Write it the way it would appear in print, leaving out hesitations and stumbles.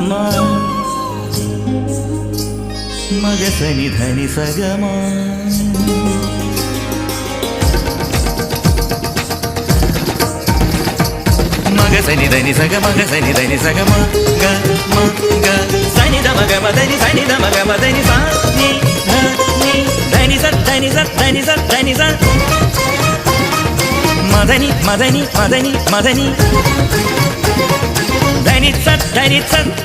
ಮ ಮಗ ಸನಿ ಧನಿ ಸಗಮ ಮಗ ಸನಿ ಧನಿ ಸಗ ಮಗ ಸನಿ ಧನಿ ಸಗಮ ಗ ಮ ಗ ಸನಿ ದ ಮಗ ಮದನಿ ಸನಿ ದ ಮಗ ಮದನಿ ಸ ನಿ ಧ ನಿ ಧನಿ ಸ ಧನಿ ಸ ಧನಿ ಸ ಧನಿ ಸ ಮದನಿ ಮದನಿ ಮದನಿ ಮದನಿ ಧನಿ ಸ ಧನಿ ಸ